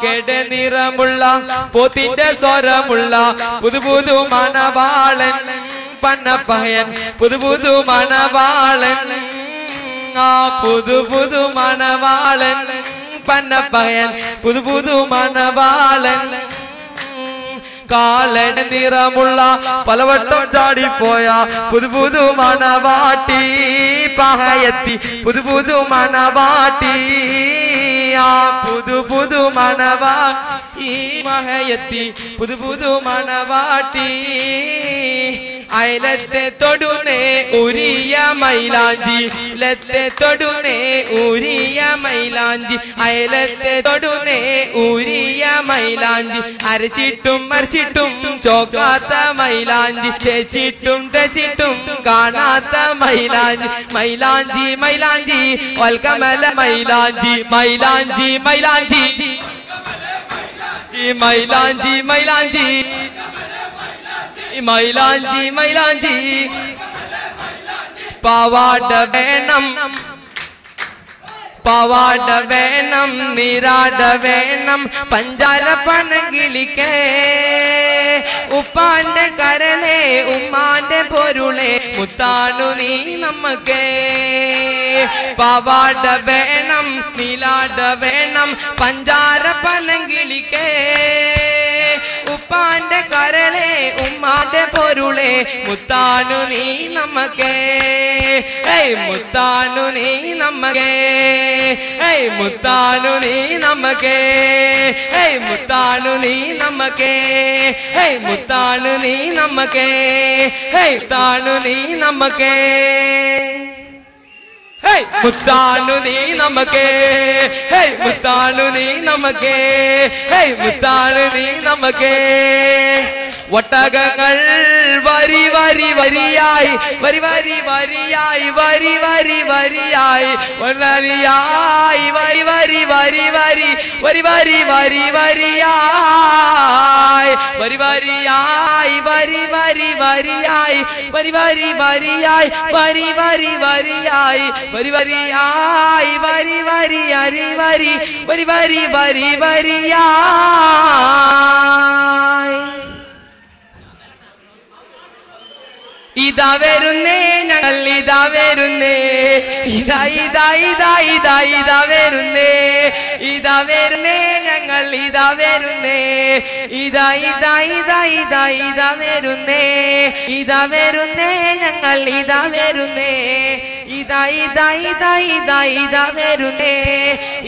കാക്കയുടെ നിറമുള്ള പോത്തിന്റെ സ്വരമുള്ള പുതുപുതു മണവാളൻ പന്നപ്പയൻ പുതുപുതു മണവാളൻ ആ പുതുപുതു മണവാളൻ പന്നപ്പയൻ പുതുപുതു മണവാളൻ കാലയുടെ നിറമുള്ള പലവട്ടം ചാടിപ്പോയ പുതുപുതു മണവാട്ടി പഹയത്തി പുതുപുതു മണവാട്ടി ആ പുതുപുതു മണവാട്ടി മഹയത്തി പുതുപുതു മണവാട്ടി അയലത്തെ തൊടുന്നേ ഉരിയ മൈലാഞ്ചി ലത്തെ തൊടുന്നേ ഉരിയ മൈലാഞ്ചി അയലത്തെ തൊടുന്നേ ഉരിയ മൈലാഞ്ചി അരച്ചിട്ടും മറിച്ചിട്ടും ചോക്കാത്ത മൈലാഞ്ചി തേച്ചിട്ടും തെച്ചിട്ടും കാണാത്ത മൈലാഞ്ചി മൈലാഞ്ചി മൈലാഞ്ചി വൽക്കമല മൈലാഞ്ചി മൈലാഞ്ചി മൈലാഞ്ചി മൈലാഞ്ചി മൈലാഞ്ചി മൈലാഞ്ചി മൈലാഞ്ചി പാവാട വേണം പാവാട വേണം നീരാട വേണം പഞ്ചാര പനകിളിക്കേ ഉപ്പാന്റെ കരളെ ഉമ്മാന്റെ പൊരുളെ മുത്താണു നീ നമ്മക്കേ പാവാട വേണം നീലാട വേണം പഞ്ചാര പനകിളിക്കേ ഉപ്പാന്റെ കരളെ ഉമ്മാന്റെ പൊരുളെ മുത്താണു നീ നമ്മക്കേ മുത്താണു നീ നമ്മക്കേ മുത്താണു നീ നമ്മക്കേ മുത്താണു നീ നമ്മക്കേ മുത്താണു നീ നമ്മക്കേ മുത്താണു നീ നമ്മക്കേ മുത്താണു നീ നമ്മക്കേ മുത്താണു നീ നമ്മക്കേ മുത്താണു നീ നമ്മക്കേ ഒട്ടകങ്ങൾ വരി വരി വരിയായി വരി വരി വരിയായി വരി വരി വരിയായി വരിയായി വരി വരി വരി വരി വരി വരി വരി വരിയായി വരി വരിയായി വരി വരി വരിയായി വരി വരി വരിയായി വരി വരി വരിയായി വരി വരിയായി വരി വരി അരി വരി വരി വരി വരി വരിയായി ഇതാ വരുന്നേ ഞങ്ങൾ ഇതാ വരുന്നേ ഇതാ ഇതാ ഇതാ ഇതാ ഇതാ വരുന്നേ ഇതാ വരുന്നേ ഞങ്ങൾ ഇതാ വരുന്നേ ഇതാ ഇതാ ഇതാ ഇതാ ഇതാ വരുന്നേ ഇതാ വരുന്നേ ഞങ്ങൾ ഇതാ വരുന്നേ ഇതാ ഇതാ ഇതാ ഇതാ ഇതാ വരുന്നേ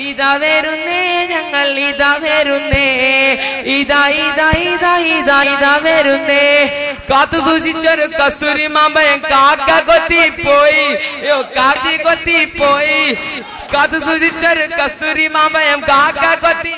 ഇതാ വരുന്നേ ഞങ്ങൾ ഇതാ വരുന്നേ ഇതാ ഇതാ ഇതാ ഇതാ ഇതാ വരുന്നേ കാത്തു സൂക്ഷിച്ചൊരു കസ്തൂരി മാമ്പഴം കാക്ക കൊത്തിപ്പോയി കാച്ചി കൊത്തിപ്പോയി കാത്തു സൂക്ഷിച്ചൊരു കസ്തൂരി മാമ്പഴം കാക്ക കൊത്തി